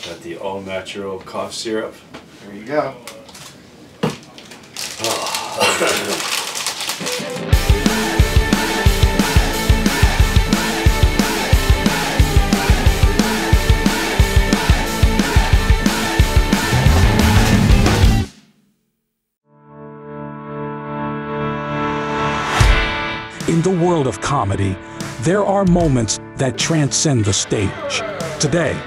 Got the all-natural cough syrup. There you go. In the world of comedy, there are moments that transcend the stage. Today,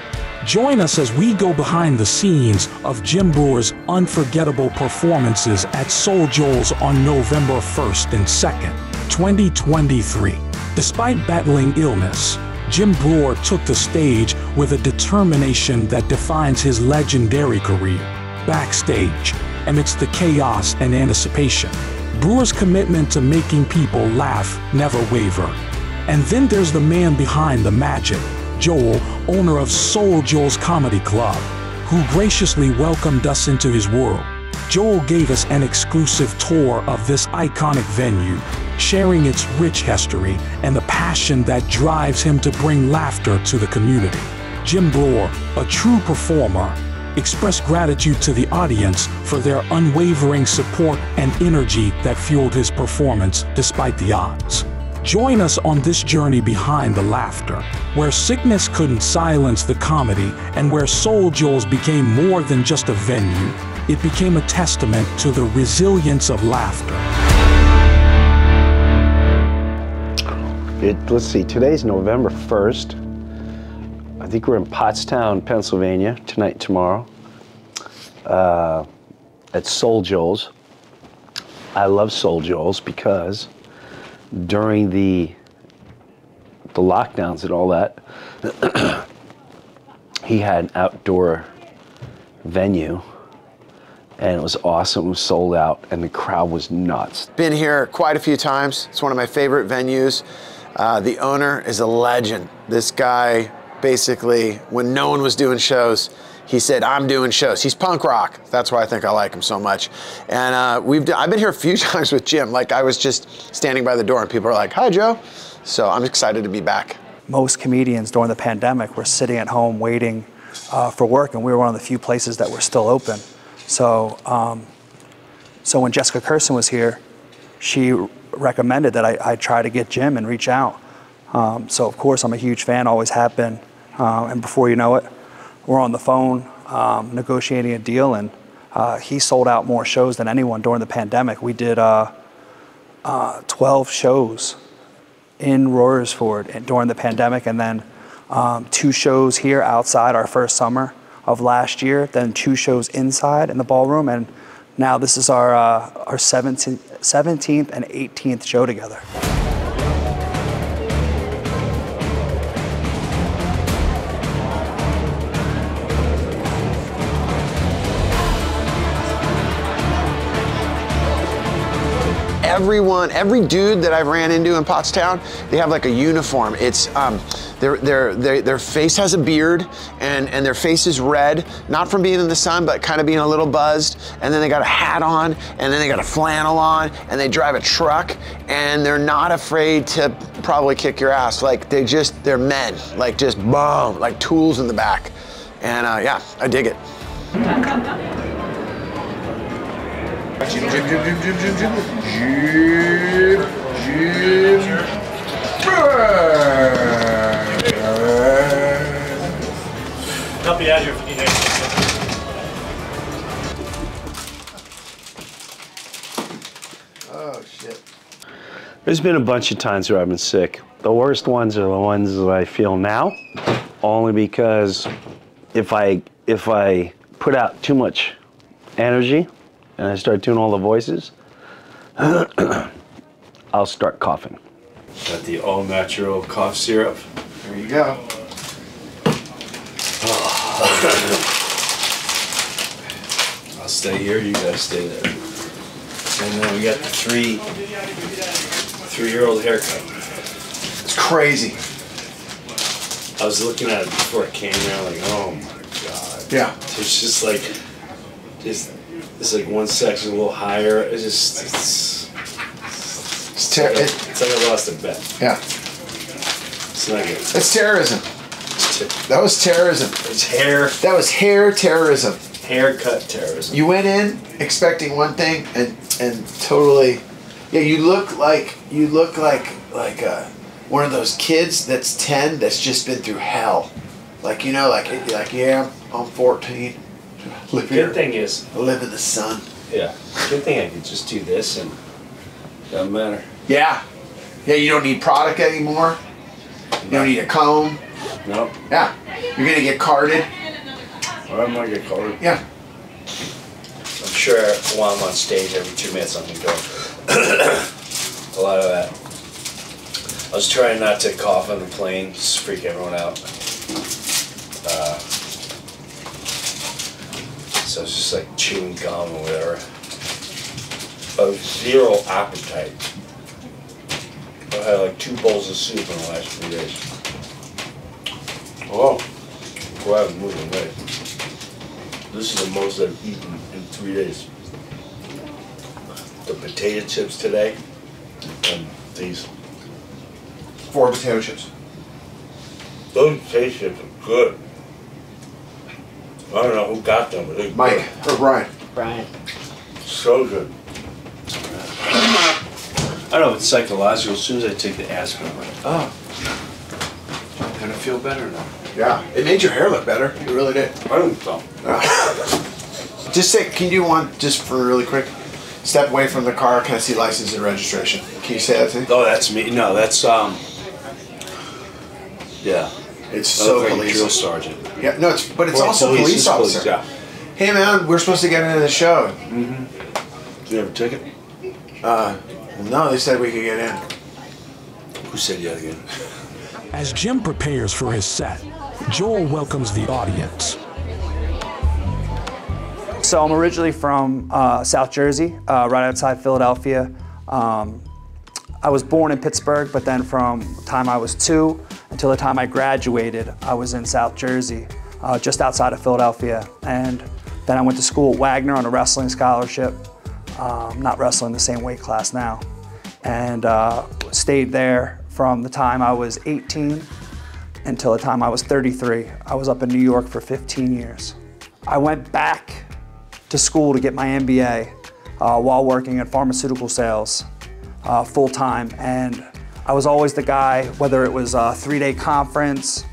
join us as we go behind the scenes of Jim Breuer's unforgettable performances at Soul Joel's on November 1st and 2nd, 2023. Despite battling illness, Jim Breuer took the stage with a determination that defines his legendary career. Backstage, amidst the chaos and anticipation, Breuer's commitment to making people laugh never waver. And then there's the man behind the magic, Joel, owner of Soul Joel's Comedy Club, who graciously welcomed us into his world. Joel gave us an exclusive tour of this iconic venue, sharing its rich history and the passion that drives him to bring laughter to the community. Jim Breuer, a true performer, expressed gratitude to the audience for their unwavering support and energy that fueled his performance despite the odds. Join us on this journey behind the laughter, where sickness couldn't silence the comedy and where Soul Joel's became more than just a venue. It became a testament to the resilience of laughter. Let's see, today's November 1st. I think we're in Pottstown, Pennsylvania, tonight and tomorrow, at Soul Joel's. I love Soul Joel's because during the lockdowns and all that, he had an outdoor venue, and it was awesome. It was sold out, and the crowd was nuts. Been here quite a few times. It's one of my favorite venues. The owner is a legend. This guy, basically, when no one was doing shows, he said, I'm doing shows. He's punk rock. That's why I think I like him so much. And I've been here a few times with Jim. Like, I was just standing by the door and people are like, hi, Joe. So I'm excited to be back. Most comedians during the pandemic were sitting at home waiting for work, and we were one of the few places that were still open. So, so when Jessica Kirsten was here, she recommended that I try to get Jim and reach out. So of course I'm a huge fan, always have been. And before you know it, we're on the phone negotiating a deal, and he sold out more shows than anyone during the pandemic. We did 12 shows in Royersford during the pandemic, and then 2 shows here outside our first summer of last year, then 2 shows inside in the ballroom, and now this is our 17th and 18th show together. Every dude that I've ran into in Pottstown, they have like a uniform. It's their face has a beard, and their face is red, not from being in the sun, but kind of being a little buzzed. And then they got a hat on, and then they got a flannel on, and they drive a truck, and they're not afraid to probably kick your ass. Like they're men, like just boom, like tools in the back. And yeah, I dig it. Jim. Help me out here if you need anything. Oh, shit. There's been a bunch of times where I've been sick. The worst ones are the ones that I feel now, only because if I put out too much energy and I start doing all the voices, I'll start coughing. Got the all-natural cough syrup. There you go. I'll stay here, you guys stay there. And then we got the three-year-old haircut. It's crazy. I was looking at it before it came around, like, oh my god. Yeah. It's just like, it's like one section a little higher. It's just, it's like I lost a bet. Yeah. It's not good. It's terrorism. It's That was terrorism. It's hair. That was hair terrorism. Haircut terrorism. You went in expecting one thing and totally, yeah. You look like one of those kids that's 10 that's just been through hell. Like, you know, like yeah, I'm 14. Live here. Good thing is, I live in the sun. yeah. Good thing I could just do this and doesn't matter. Yeah. Yeah, you don't need product anymore. You don't need a comb. Nope. Yeah. You're gonna get carded. Well, I'm gonna get carded. Yeah. I'm sure while I'm on stage every 2 minutes I'm gonna go a lot of that. I was trying not to cough on the plane, just freak everyone out. So I was just like chewing gum or whatever. I was zero appetite. I had like 2 bowls of soup in the last 3 days. Oh, boy, I was moving weight. This is the most I've eaten in 3 days. The potato chips today, and these. 4 potato chips. Those potato chips are good. I don't know who got them, but they're Mike or Brian? Brian. so good. I don't know if it's psychological. As soon as I take the aspirin, I'm like, oh, I'm gonna feel better now. Yeah. It made your hair look better. It really did. I don't know. Just say, can you do one just for really quick? Step away from the car. Can I see license and registration? Can you say that to me? Oh, that's me. No, that's yeah. It's so like a police. drill sergeant. Yeah, no, but it's Well, also police officer. Yeah. Hey man, we're supposed to get into the show. Mm-hmm. Do you have a ticket? No, they said we could get in. Who said yeah again? As Jim prepares for his set, Joel welcomes the audience. So I'm originally from South Jersey, right outside Philadelphia. I was born in Pittsburgh, but then from the time I was 2 until the time I graduated, I was in South Jersey, just outside of Philadelphia. And then I went to school at Wagner on a wrestling scholarship, not wrestling the same weight class now, and stayed there from the time I was 18 until the time I was 33. I was up in New York for 15 years. I went back to school to get my MBA while working in pharmaceutical sales full-time, and I was always the guy, whether it was a 3-day conference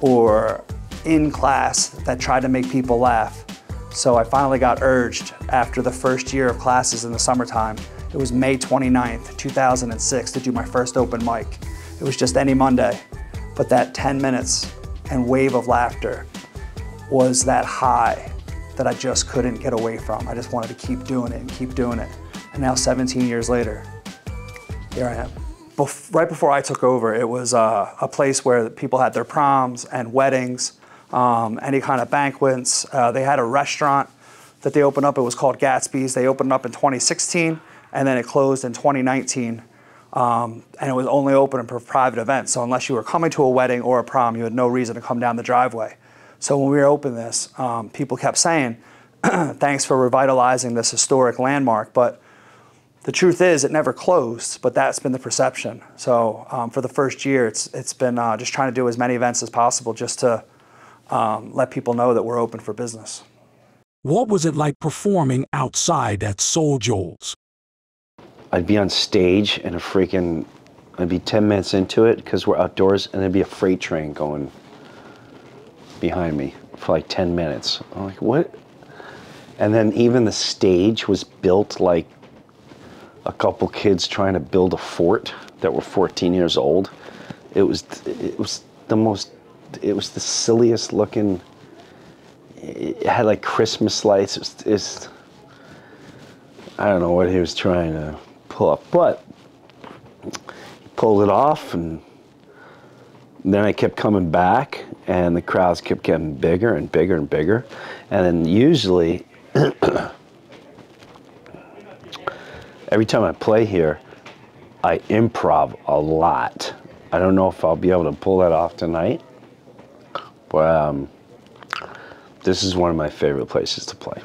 or in class, that tried to make people laugh. So I finally got urged after the first year of classes in the summertime. It was May 29th, 2006, to do my first open mic. It was just any Monday, but that 10 minutes and wave of laughter was that high that I just couldn't get away from. I just wanted to keep doing it and keep doing it. And now 17 years later, here I am. Right before I took over, it was a place where people had their proms and weddings, any kind of banquets. They had a restaurant that they opened up. It was called Gatsby's. They opened up in 2016, and then it closed in 2019. And it was only open for private events. So unless you were coming to a wedding or a prom, you had no reason to come down the driveway. So when we opened this, people kept saying, thanks for revitalizing this historic landmark. But the truth is, it never closed, but that's been the perception. So for the first year, it's been just trying to do as many events as possible just to let people know that we're open for business. What was it like performing outside at Soul Joel's? I'd be on stage and I'd be 10 minutes into it because we're outdoors, and there'd be a freight train going behind me for like 10 minutes. I'm like, what? And then even the stage was built like a couple kids trying to build a fort that were 14 years old. It was the silliest looking. It had like Christmas lights. I don't know what he was trying to pull up, but he pulled it off, and then I kept coming back, and the crowds kept getting bigger and bigger and bigger. And then usually, every time I play here, I improv a lot. I don't know if I'll be able to pull that off tonight, but this is one of my favorite places to play.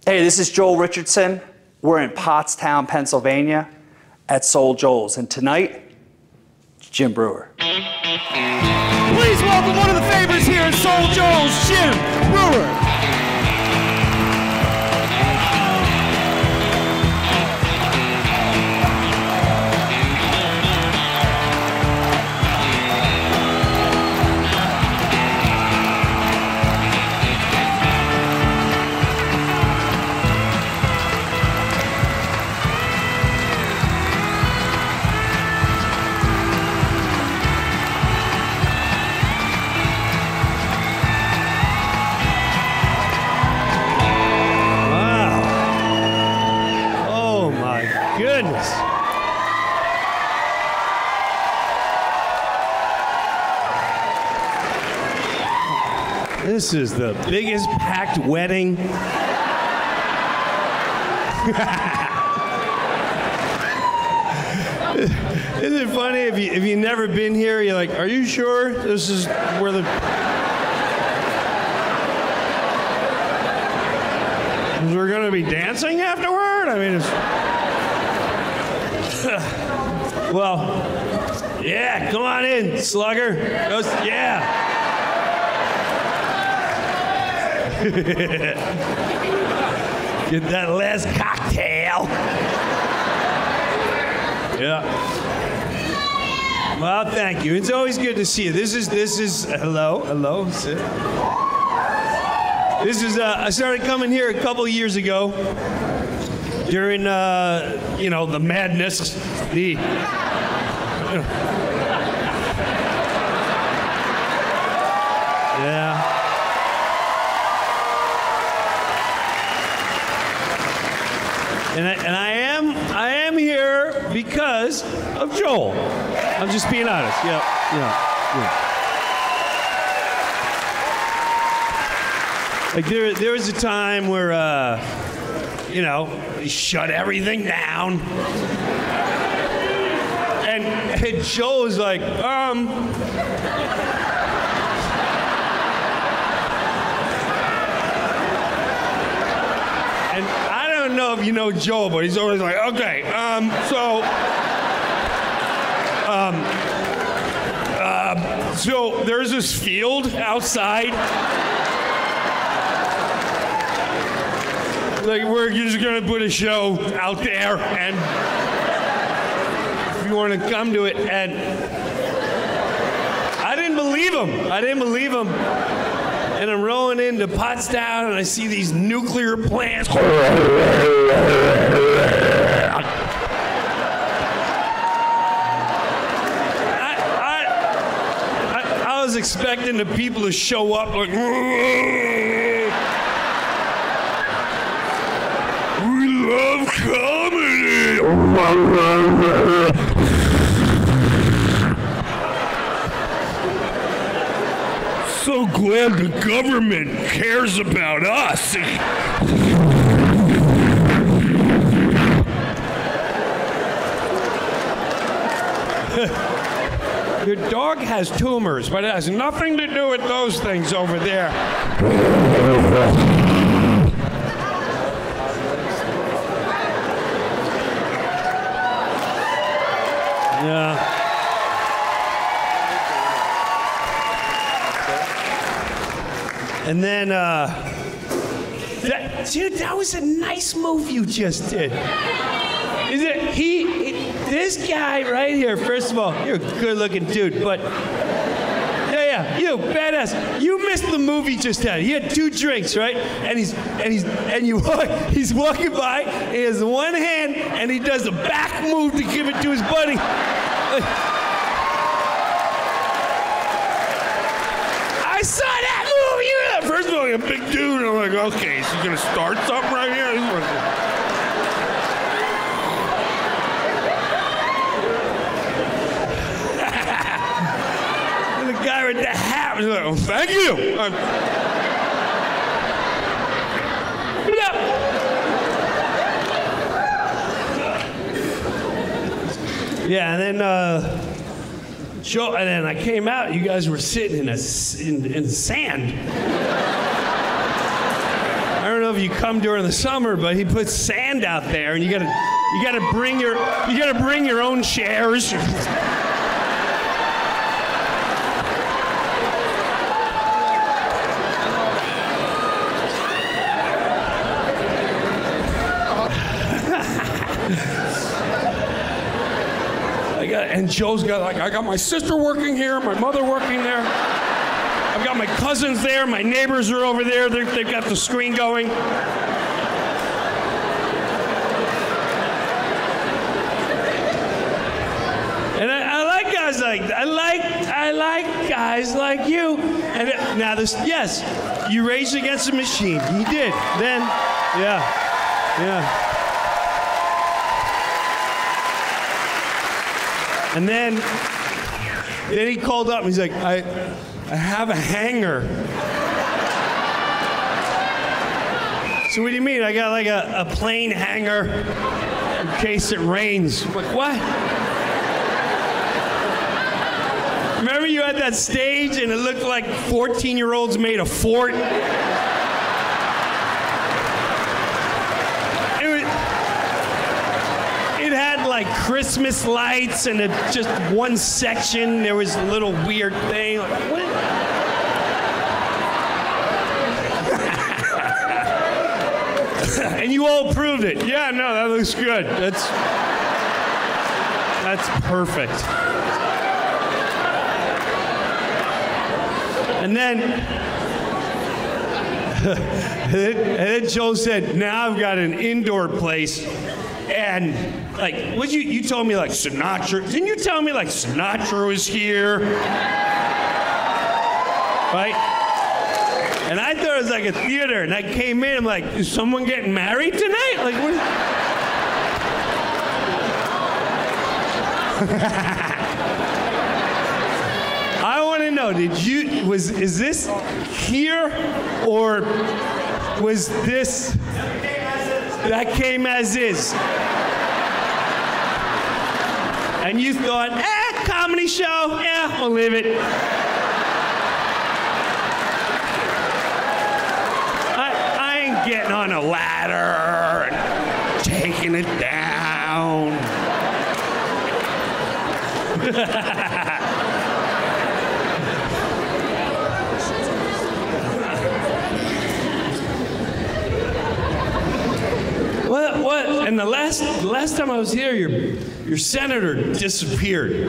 Hey, this is Joel Richardson. We're in Pottstown, Pennsylvania at Soul Joel's, and tonight, Jim Breuer. Please welcome one of the favorites Joel's Jim Breuer. Goodness. This is the biggest packed wedding. Isn't it funny if you've never been here, you're like, are you sure this is where the... We're going to be dancing afterward? I mean, it's... Well, yeah, come on in, slugger. Yeah. Get that last cocktail. Yeah. Well, thank you. It's always good to see you. This is hello, sit. This is I started coming here a couple of years ago. During, you know, the madness, yeah. And I am here because of Joel. I'm just being honest. Yeah. Like there was a time where, you know, he shut everything down. And Joe was like, And I don't know if you know Joe, but he's always like, okay, so there's this field outside. Like, we're just gonna put a show out there, and if you want to come to it, and I didn't believe him. And I'm rolling into Pottstown, and I see these nuclear plants. I was expecting the people to show up like, love comedy. So glad the government cares about us. Your dog has tumors, but it has nothing to do with those things over there. Yeah. And then, that was a nice move you just did. Is it? This guy right here, first of all, you're a good-looking dude, but you badass. You missed the move he just had. He had 2 drinks, right? And he's walking by. He has one hand, and he does a back move to give it to his buddy. I saw that move. First of all, you're a big dude, and I'm like, okay, so you're gonna start something right here? And the guy with the hat was like, oh, thank you. Yeah, and then Joe, and then I came out. You guys were sitting in sand. I don't know if you come during the summer, but he puts sand out there, and you gotta bring your own chairs. And Joe's got like, I got my sister working here, my mother working there. I've got my cousins there, my neighbors are over there, they've got the screen going. And I like guys like that. I like guys like you. And now this, yes, you raged against the machine. You did. Then, yeah. And then he called up and he's like, I have a hanger. So what do you mean? I got like a plane hanger in case it rains. I'm like, what? Remember you had that stage and it looked like 14-year-olds made a fort? It had like Christmas lights and just one section there was a little weird thing. Like, what? And you all approved it. Yeah, no, that looks good. That's perfect. And then Joe said, now I've got an indoor place. And like, what you told me like Sinatra, didn't you tell me like Sinatra was here? Right? And I thought it was like a theater, and I came in, I'm like, is someone getting married tonight? Like, what? I want to know, is this here, or was this, that came as is? And you thought, comedy show, yeah, we'll leave it. I ain't getting on a ladder and taking it down. What? And the last time I was here, your senator disappeared.